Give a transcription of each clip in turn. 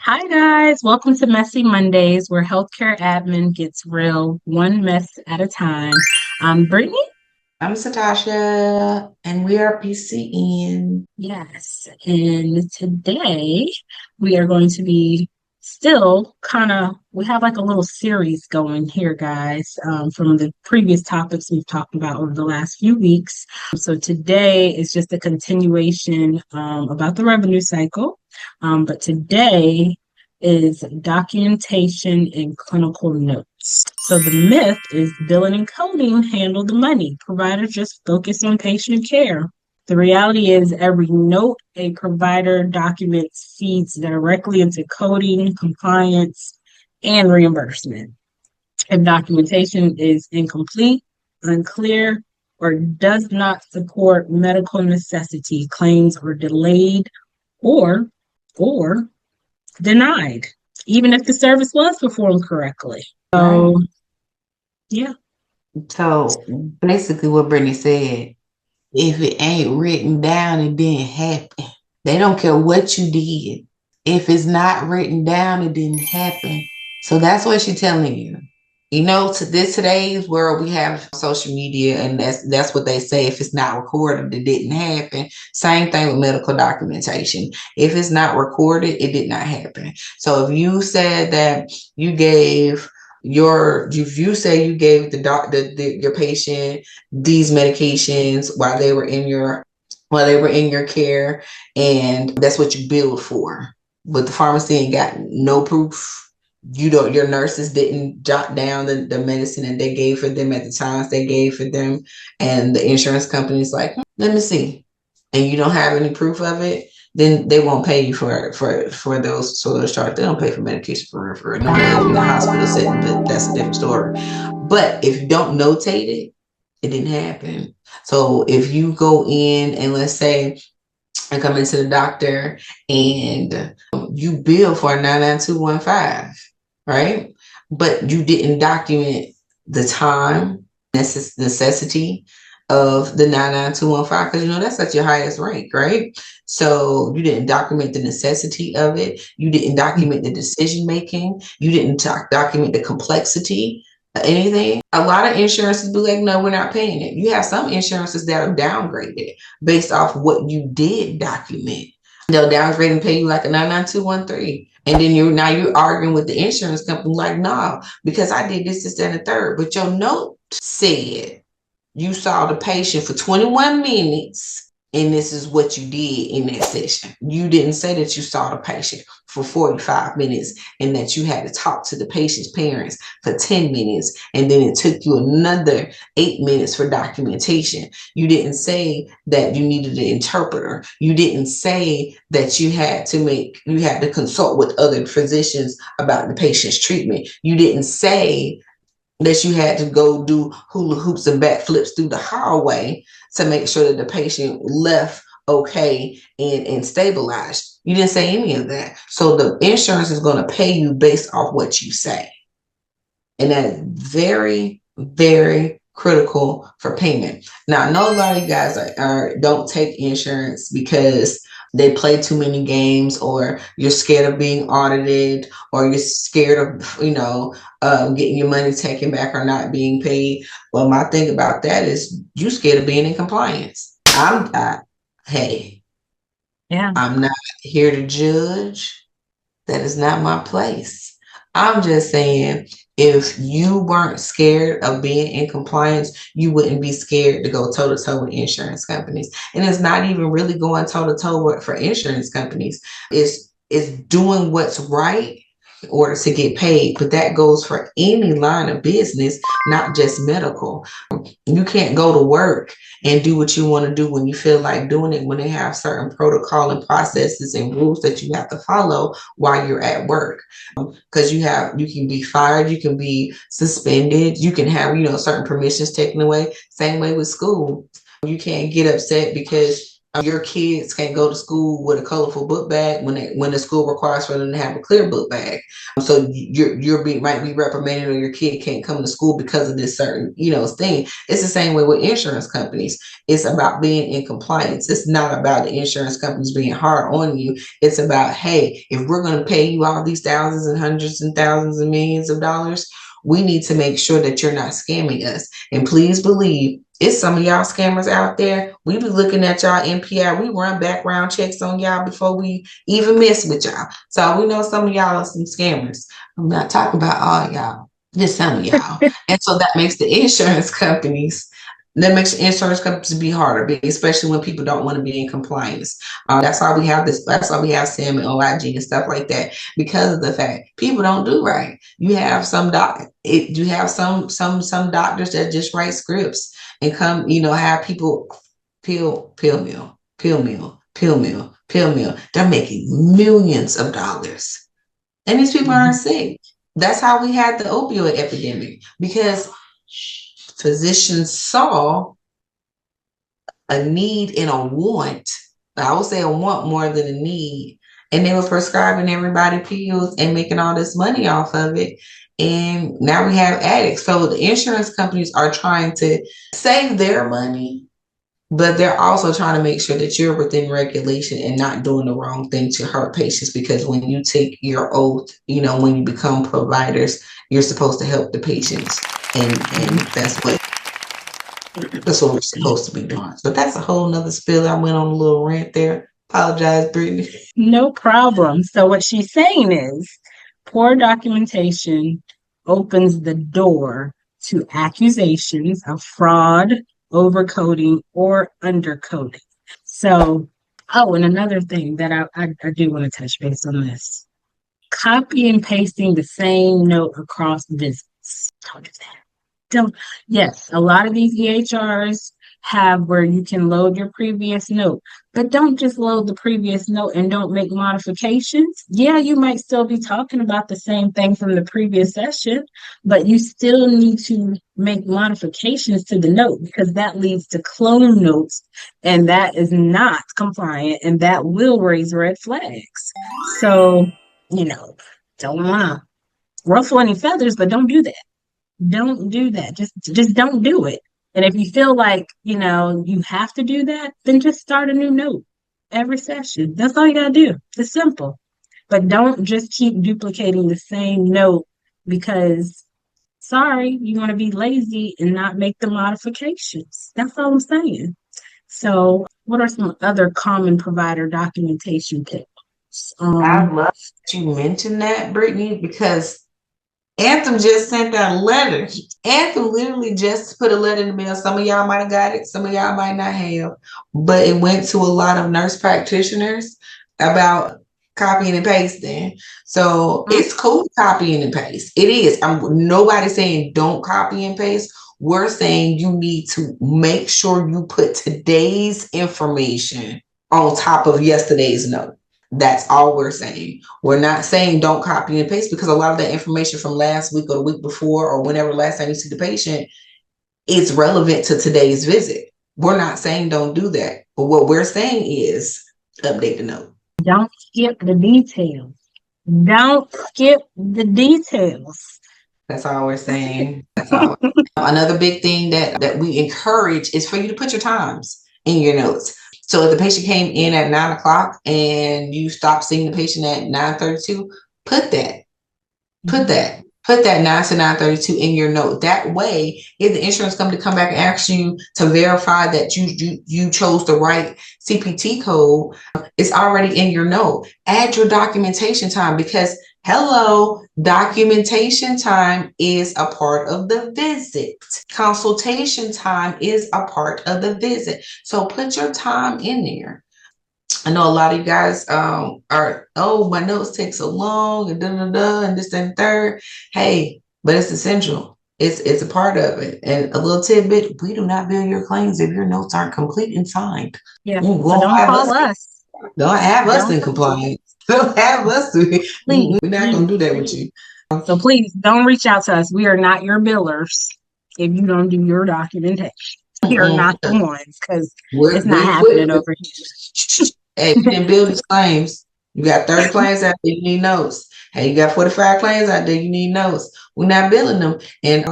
Hi, guys. Welcome to Messy Mondays, where healthcare admin gets real, one mess at a time. I'm Brittany. I'm Satasha, and we are BCN. Yes. And today we are going to be still we have like a little series going here, guys, from the previous topics we've talked about over the last few weeks. So today is just a continuation about the revenue cycle. But today is documentation and clinical notes. So the myth is billing and coding handle the money. Providers just focus on patient care. The reality is every note a provider documents feeds directly into coding, compliance, and reimbursement. If documentation is incomplete, unclear, or does not support medical necessity, claims are delayed or or denied, even if the service was performed correctly. Right. So yeah. So basically, what Brittany said, if it ain't written down, it didn't happen. They don't care what you did. If it's not written down, it didn't happen. So that's what she's telling you. Today's world, we have social media, and that's what they say. If it's not recorded, it didn't happen. Same thing with medical documentation. If it's not recorded, it did not happen. So if you said that you gave if you say you gave your patient these medications while they were in your care, and that's what you billed for, but the pharmacy ain't got no proof. Your nurses didn't jot down the medicine that they gave for them at the times they gave for them, and the insurance company's like, let me see, and you don't have any proof of it, then they won't pay you for those charges. They don't pay for medication for no more in the hospital setting, but that's a different story. But if you don't notate it, it didn't happen. So if you go in and let's say I come into the doctor and you bill for a 99215, right? But you didn't document the time necessity of the 99215, because that's at your highest rank, right? So you didn't document the necessity of it. You didn't document the decision making. You didn't document the complexity anything. A lot of insurances be like, no, we're not paying it. You have some insurances that are downgraded based off what you did document. They'll downgrade and pay you like a 99213. And then you're arguing with the insurance company like, no, because I did this, and the third. But your note said you saw the patient for 21 minutes and this is what you did in that session. You didn't say that you saw the patient for 45 minutes and that you had to talk to the patient's parents for 10 minutes, and then it took you another 8 minutes for documentation. You didn't say that you needed an interpreter. You didn't say that you had to consult with other physicians about the patient's treatment. You didn't say that you had to go do hula hoops and backflips through the hallway to make sure that the patient left okay and stabilized. You didn't say any of that. So the insurance is going to pay you based off what you say. And that is very, very critical for payment. Now, I know a lot of you guys don't take insurance because they play too many games, or you're scared of being audited, or you're scared of, getting your money taken back or not being paid. Well, my thing about that is you scared of being in compliance. Hey, Yeah. I'm not here to judge. That is not my place. I'm just saying, if you weren't scared of being in compliance, you wouldn't be scared to go toe to toe with insurance companies. And it's not even really going toe to toe for insurance companies. It's doing what's right in order to get paid. But that goes for any line of business, not just medical. You can't go to work and do what you want to do when you feel like doing it, when they have certain protocol and processes and rules that you have to follow while you're at work. Because you can be fired, you can be suspended, you can have, certain permissions taken away. Same way with school. You can't get upset because Your kids can't go to school with a colorful book bag when the school requires for them to have a clear book bag. So might be reprimanded, or your kid can't come to school because of this certain thing. It's the same way with insurance companies. It's about being in compliance. It's not about the insurance companies being hard on you. It's about, hey, if we're going to pay you all these thousands and hundreds and thousands and millions of dollars, we need to make sure that you're not scamming us. And please believe, it's some of y'all scammers out there. We be looking at y'all NPI. We run background checks on y'all before we even mess with y'all. So we know some of y'all are some scammers. I'm not talking about all y'all, just some of y'all. And so that makes the insurance companies be harder, especially when people don't want to be in compliance. That's why we have this. That's why we have SAM and OIG and stuff like that, because of the fact people don't do right. You have some some doctors that just write scripts and come, have people pill mill, pill mill, pill mill, pill mill. They're making millions of dollars, and these people aren't sick. That's how we had the opioid epidemic, because physicians saw a need and a want. I would say a want more than a need. And they were prescribing everybody pills and making all this money off of it. And now we have addicts. So the insurance companies are trying to save their money, but they're also trying to make sure that you're within regulation and not doing the wrong thing to hurt patients. Because when you take your oath, when you become providers, you're supposed to help the patients. And that's what we're supposed to be doing. So that's a whole nother spill. I went on a little rant there. Apologize, Brittany. No problem. So what she's saying is poor documentation opens the door to accusations of fraud, overcoding, or undercoding. So, and another thing that I do want to touch base on this. Copy and pasting the same note across visits. Don't do that. Yes, a lot of these EHRs have where you can load your previous note, but don't just load the previous note and don't make modifications. Yeah, you might still be talking about the same thing from the previous session, but you still need to make modifications to the note, because that leads to clone notes, and that is not compliant, and that will raise red flags. So, don't want to ruffle any feathers, but don't do that. Don't do that. Just don't do it. And if you feel like, you have to do that, then just start a new note every session. That's all you gotta do. It's simple. But don't just keep duplicating the same note because, sorry, you want to be lazy and not make the modifications. That's all I'm saying. So what are some other common provider documentation tips? I love that you mentioned that, Brittany, because Anthem just sent out a letter. Anthem literally just put a letter in the mail. Some of y'all might have got it, some of y'all might not have, but it went to a lot of nurse practitioners about copying and pasting. So it's cool copying and paste. It is. Nobody's saying don't copy and paste. We're saying you need to make sure you put today's information on top of yesterday's note. That's all we're saying. We're not saying don't copy and paste, because a lot of that information from last week or the week before or whenever last time you see the patient is relevant to today's visit. We're not saying don't do that. But what we're saying is update the note. Don't skip the details. Don't skip the details. That's all we're saying. That's all. Another big thing that we encourage is for you to put your times in your notes. So if the patient came in at 9 o'clock and you stopped seeing the patient at 9:32, put that 9 to 9:32 in your note. That way, if the insurance company come back and ask you to verify that you chose the right CPT code, it's already in your note. Add your documentation time, because documentation time is a part of the visit. Consultation time is a part of the visit. So put your time in there. I know a lot of you guys my notes take so long and and this and third. Hey, but it's essential. It's a part of it. And a little tidbit: we do not bill your claims if your notes aren't complete and signed. Yeah, so don't call us. Don't have us in compliance. Don't have us. We're not going to do that with you. So please don't reach out to us. We are not your billers if you don't do your documentation. We are Mm-mm. not the ones because it's not We quit. happening over Hey, we didn't build these claims. You got 30 claims out there, you need notes. Hey, you got 45 claims out there, you need notes. We're not billing them. And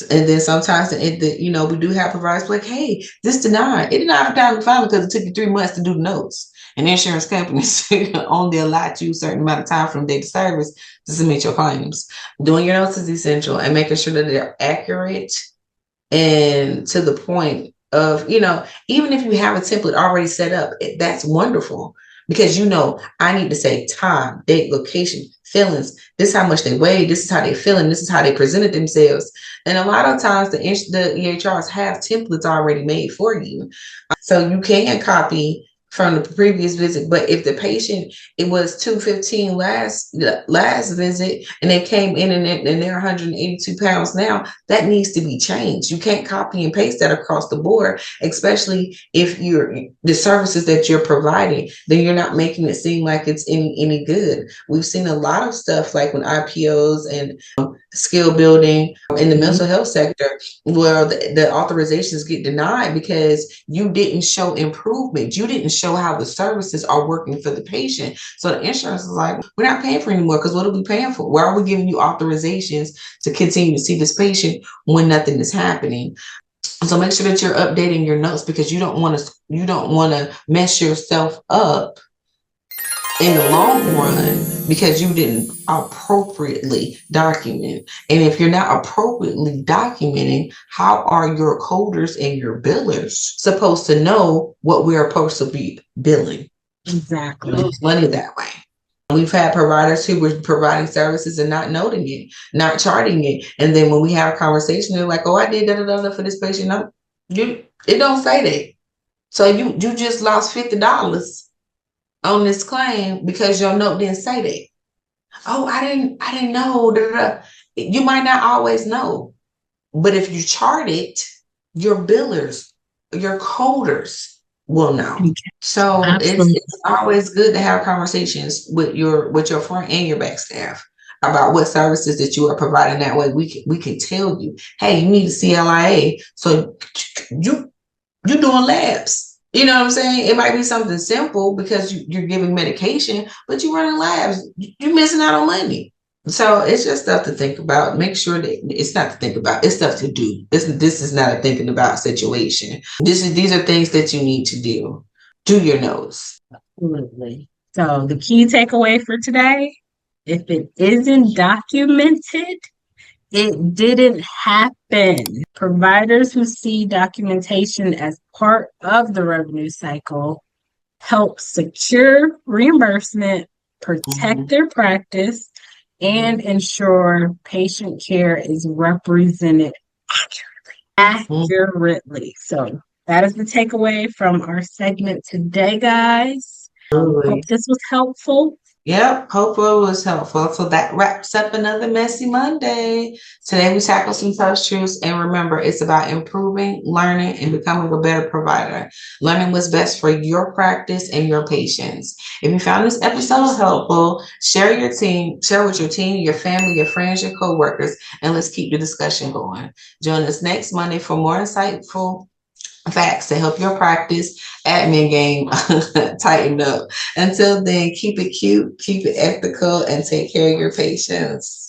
then sometimes we do have providers like, hey, this denied. It denied for time to find because it took you 3 months to do the notes. And insurance companies only allot you a certain amount of time from date of service to submit your claims. Doing your notes is essential and making sure that they're accurate and to the point of, even if you have a template already set up, that's wonderful because I need to say time, date, location, feelings. This is how much they weigh. This is how they feeling. This is how they presented themselves. And a lot of times the EHRs have templates already made for you, so you can copy from the previous visit. But if the patient, it was 215 last visit and they came in and they're 182 pounds now, that needs to be changed. You can't copy and paste that across the board, especially if the services that you're providing, then you're not making it seem like it's any good. We've seen a lot of stuff like when IPOs and skill building in the here. mental health sector, where the authorizations get denied because you didn't show improvement. You didn't show how the services are working for the patient. So the insurance is like, we're not paying for anymore because what are we paying for? Why are we giving you authorizations to continue to see this patient when nothing is happening? So make sure that you're updating your notes because you don't want to mess yourself up in the long run because you didn't appropriately document. And if you're not appropriately documenting, how are your coders and your billers supposed to know what we're supposed to be billing? Exactly. You lose money that way. We've had providers who were providing services and not noting it, not charting it. And then when we have a conversation, they're like, oh, I did da for this patient. No, it don't say that. So you just lost $50 on this claim because your note didn't say that. Oh, I didn't know. Da, da, da. You might not always know, but if you chart it, your billers, your coders will know. So Absolutely. it's always good to have conversations with your front and your back staff about what services that you are providing. That way we can tell you, hey, you need a CLIA. So you're doing labs. You know what I'm saying? It might be something simple because you're giving medication, but you're running labs. You're missing out on money. So it's just stuff to think about. Make sure that it's not to think about. It's stuff to do. This is not a thinking about situation. These are things that you need to do. Do your nose. Absolutely. So the key takeaway for today, if it isn't documented, it didn't happen. Providers who see documentation as part of the revenue cycle help secure reimbursement, protect their practice, and ensure patient care is represented accurately. So that is the takeaway from our segment today, guys. Hope this was helpful. Yep, hopefully it was helpful. So that wraps up another Messy Monday. Today we tackle some tough truths, and remember, it's about improving, learning, and becoming a better provider. Learning what's best for your practice and your patients. If you found this episode helpful, share with your team, your family, your friends, your coworkers, and let's keep the discussion going. Join us next Monday for more insightful facts to help your practice admin game tighten up. Until then, keep it cute, keep it ethical, and take care of your patients.